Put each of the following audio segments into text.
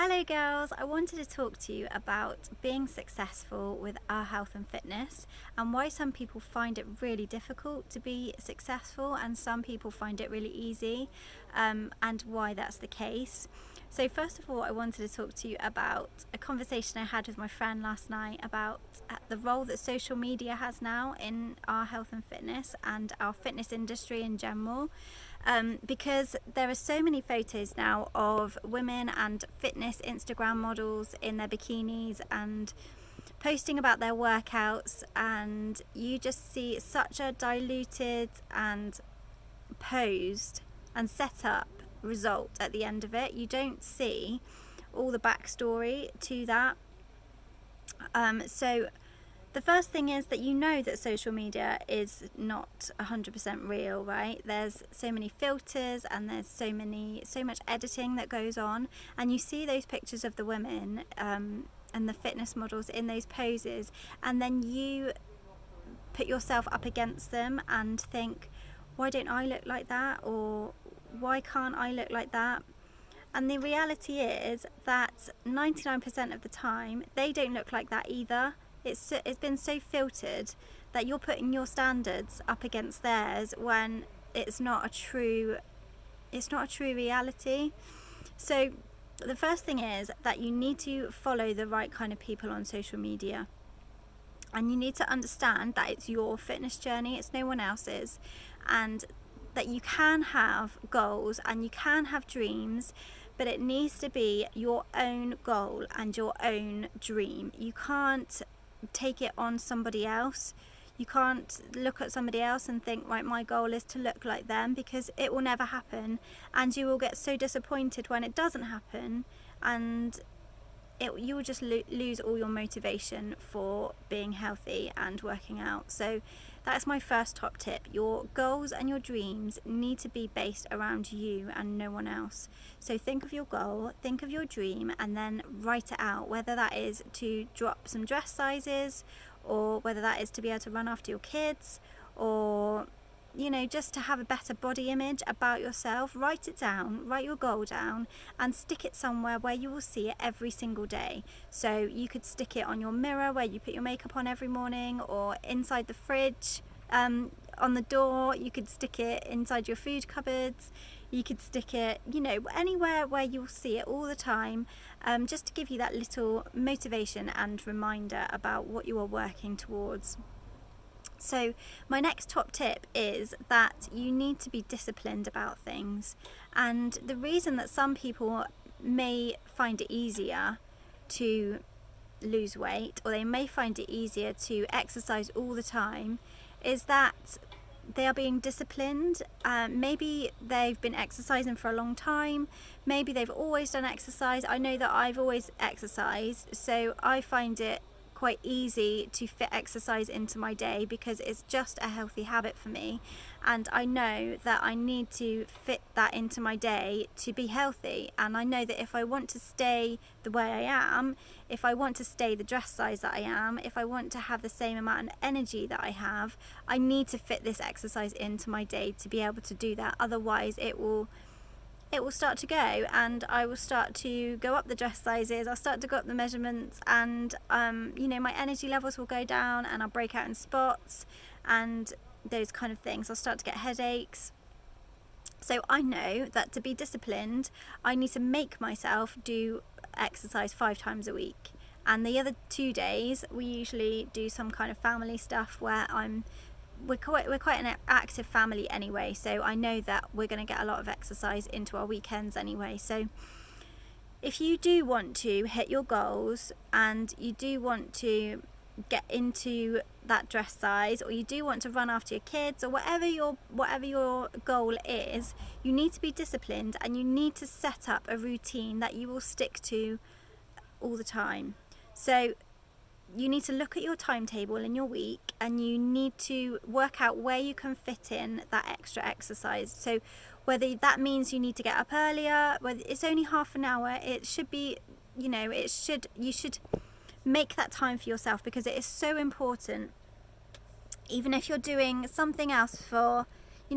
Hello girls, I wanted to talk to you about being successful with our health and fitness and why some people find it really difficult to be successful and some people find it really easy, and why that's the case. So first of all, I wanted to talk to you about a conversation I had with my friend last night about the role that social media has now in our health and fitness and our fitness industry in general. Because there are so many photos now of women and fitness Instagram models in their bikinis and posting about their workouts, and you just see such a diluted and posed and set up result at the end of it. You don't see all the backstory to that. So the first thing is that you know that social media is not 100% real, right? There's so many filters and there's so much editing that goes on, and you see those pictures of the women and the fitness models in those poses, and then you put yourself up against them and think, why don't I look like that, or why can't I look like that? And the reality is that 99% of the time they don't look like that either. It's been so filtered that you're putting your standards up against theirs when it's not a true reality. So the first thing is that you need to follow the right kind of people on social media. And you need to understand that it's your fitness journey, it's no one else's, and that you can have goals and you can have dreams, but it needs to be your own goal and your own dream. You can't take it on somebody else. You can't look at somebody else and think, right, my goal is to look like them, because it will never happen, and you will get so disappointed when it doesn't happen, and you will just lose all your motivation for being healthy and working out. So that's my first top tip. Your goals and your dreams need to be based around you and no one else. So think of your goal, think of your dream, and then write it out, whether that is to drop some dress sizes, or whether that is to be able to run after your kids, or just to have a better body image about yourself. Write it down, write your goal down, and stick it somewhere where you will see it every single day. So you could stick it on your mirror where you put your makeup on every morning, or inside the fridge, on the door. You could stick it inside your food cupboards. You could stick it, anywhere where you'll see it all the time, just to give you that little motivation and reminder about what you are working towards. So my next top tip is that you need to be disciplined about things. And the reason that some people may find it easier to lose weight, or they may find it easier to exercise all the time, is that they are being disciplined. Maybe they've been exercising for a long time. Maybe they've always done exercise. I know that I've always exercised, so I find it quite easy to fit exercise into my day because it's just a healthy habit for me, and I know that I need to fit that into my day to be healthy. And I know that if I want to stay the way I am, if I want to stay the dress size that I am, if I want to have the same amount of energy that I have, I need to fit this exercise into my day to be able to do that. Otherwise it will start to go, and I will start to go up the dress sizes, I'll start to go up the measurements, and my energy levels will go down, and I'll break out in spots and those kind of things. I'll start to get headaches. So I know that to be disciplined, I need to make myself do exercise 5 times a week. And the other 2 days we usually do some kind of family stuff where we're quite an active family anyway, so I know that we're going to get a lot of exercise into our weekends anyway. So if you do want to hit your goals, and you do want to get into that dress size, or you do want to run after your kids, or whatever your goal is, you need to be disciplined, and you need to set up a routine that you will stick to all the time. So you need to look at your timetable in your week, and you need to work out where you can fit in that extra exercise. So whether that means you need to get up earlier, whether it's only half an hour, it should be, you should make that time for yourself, because it is so important. Even if you're doing something else for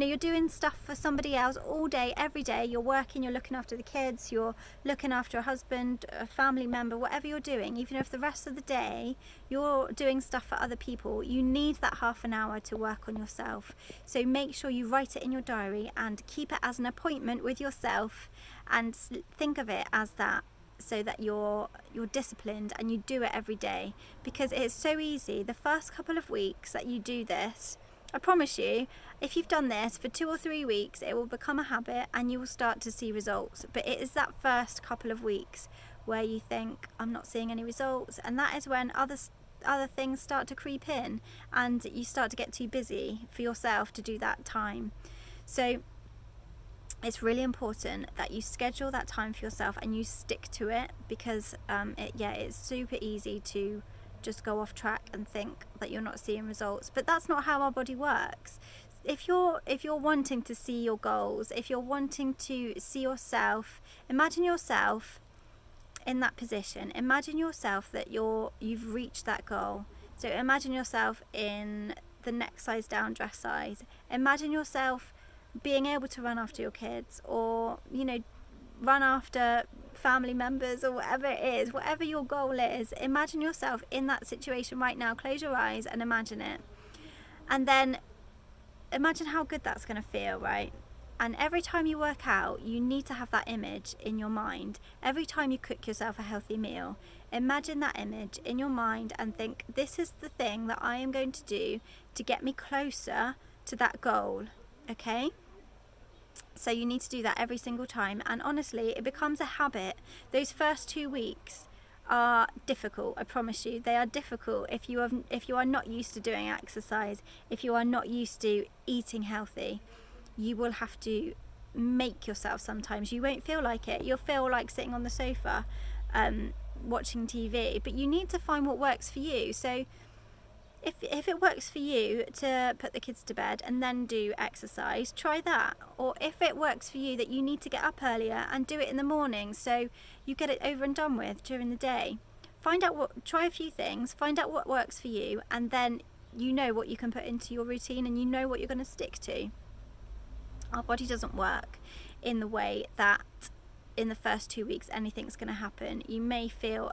you're doing stuff for somebody else all day, every day. You're working, you're looking after the kids, you're looking after a husband, a family member, whatever you're doing. Even if the rest of the day you're doing stuff for other people, you need that half an hour to work on yourself. So make sure you write it in your diary and keep it as an appointment with yourself, and think of it as that, so that you're disciplined and you do it every day. Because it's so easy. The first couple of weeks that you do this, I promise you, if you've done this for 2 or 3 weeks, it will become a habit and you will start to see results. But it is that first couple of weeks where you think, I'm not seeing any results, and that is when other things start to creep in and you start to get too busy for yourself to do that time. So it's really important that you schedule that time for yourself and you stick to it, because it's super easy to just go off track and think that you're not seeing results. But that's not how our body works. If you're wanting to see your goals, if you're wanting to see yourself, imagine yourself in that position. Imagine yourself that you've reached that goal. So imagine yourself in the next size down dress size. Imagine yourself being able to run after your kids, or run after family members, or whatever it is, whatever your goal is. Imagine yourself in that situation right now. Close your eyes and imagine it, and then imagine how good that's going to feel, right? And every time you work out, you need to have that image in your mind. Every time you cook yourself a healthy meal, imagine that image in your mind and think, this is the thing that I am going to do to get me closer to that goal. Okay? So you need to do that every single time, and honestly, it becomes a habit. Those first 2 weeks are difficult, I promise you. They are difficult if you are not used to doing exercise, if you are not used to eating healthy. You will have to make yourself sometimes. You won't feel like it. You'll feel like sitting on the sofa watching TV, but you need to find what works for you. So if it works for you to put the kids to bed and then do exercise, try that. Or if it works for you that you need to get up earlier and do it in the morning, so you get it over and done with during the day, try a few things, find out what works for you, and then you know what you can put into your routine and you know what you're going to stick to. Our body doesn't work in the way that in the first 2 weeks anything's going to happen. You may feel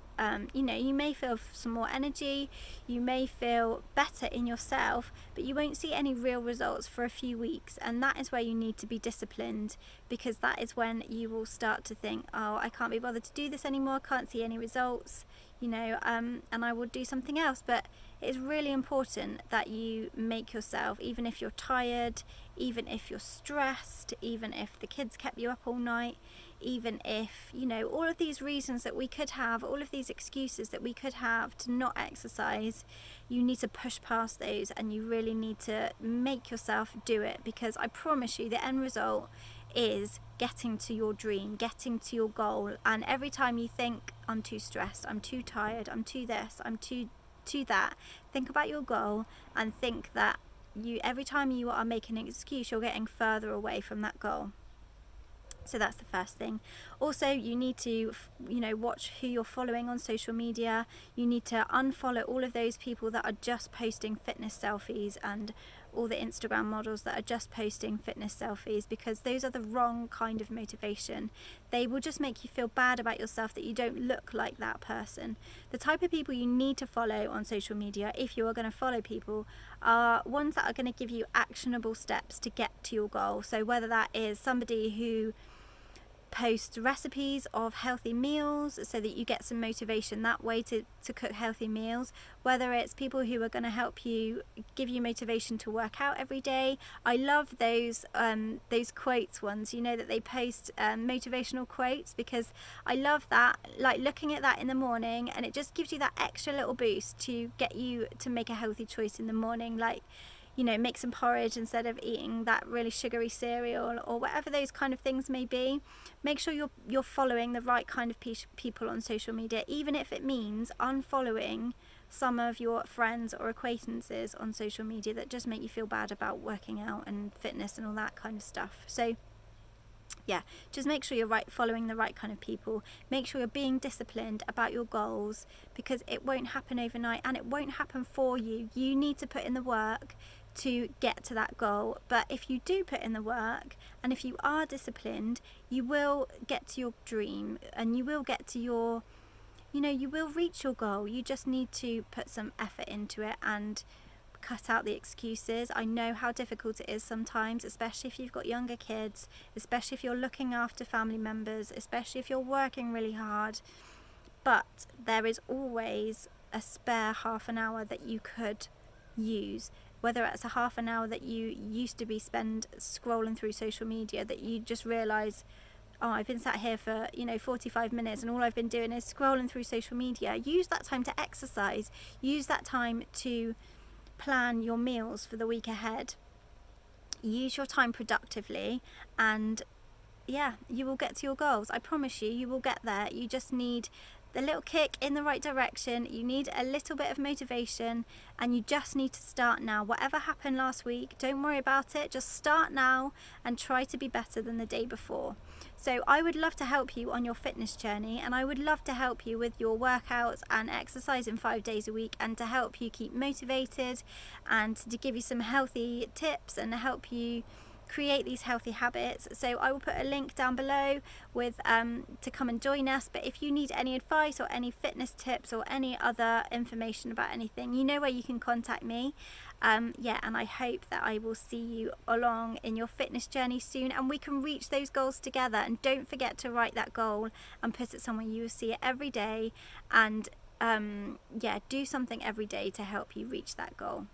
you may feel some more energy, you may feel better in yourself, but you won't see any real results for a few weeks. And that is where you need to be disciplined, because that is when you will start to think, oh, I can't be bothered to do this anymore, I can't see any results, and I will do something else. But it's really important that you make yourself, even if you're tired, even if you're stressed, even if the kids kept you up all night, even if, all of these reasons that we could have, all of these excuses that we could have to not exercise, you need to push past those and you really need to make yourself do it, because I promise you the end result is getting to your dream, getting to your goal. And every time you think, I'm too stressed, I'm too tired, I'm too this, I'm too that, think about your goal and think that every time you are making an excuse, you're getting further away from that goal. So that's the first thing. Also, you need to, watch who you're following on social media. You need to unfollow all of those people that are just posting fitness selfies, and all the Instagram models that are just posting fitness selfies, because those are the wrong kind of motivation. They will just make you feel bad about yourself that you don't look like that person. The type of people you need to follow on social media, if you are going to follow people, are ones that are going to give you actionable steps to get to your goal. So whether that is somebody who post recipes of healthy meals so that you get some motivation that way to cook healthy meals, whether it's people who are going to help you, give you motivation to work out every day. I love those quotes ones, that they post motivational quotes, because I love that, like looking at that in the morning, and it just gives you that extra little boost to get you to make a healthy choice in the morning, like make some porridge instead of eating that really sugary cereal, or whatever those kind of things may be. Make sure you're following the right kind of people on social media, even if it means unfollowing some of your friends or acquaintances on social media that just make you feel bad about working out and fitness and all that kind of stuff. So just make sure you're following the right kind of people. Make sure you're being disciplined about your goals, because it won't happen overnight and it won't happen for you. You need to put in the work to get to that goal. But if you do put in the work and if you are disciplined, you will get to your dream and you will get to your, you will reach your goal. You just need to put some effort into it and cut out the excuses. I know how difficult it is sometimes, especially if you've got younger kids, especially if you're looking after family members, especially if you're working really hard. But there is always a spare half an hour that you could use, whether it's a half an hour that you used to be spend scrolling through social media, that you just realise, oh, I've been sat here for 45 minutes and all I've been doing is scrolling through social media. Use that time to exercise. Use that time to plan your meals for the week ahead. Use your time productively, and you will get to your goals. I promise you will get there. You just need the little kick in the right direction. You need a little bit of motivation, and you just need to start now. Whatever happened last week, don't worry about it. Just start now and try to be better than the day before. So I would love to help you on your fitness journey, and I would love to help you with your workouts and exercising 5 days a week, and to help you keep motivated and to give you some healthy tips and help you create these healthy habits. So I will put a link down below with to come and join us. But if you need any advice or any fitness tips or any other information about anything, you know where you can contact me. And I hope that I will see you along in your fitness journey soon, and we can reach those goals together. And don't forget to write that goal and put it somewhere you will see it every day, and do something every day to help you reach that goal.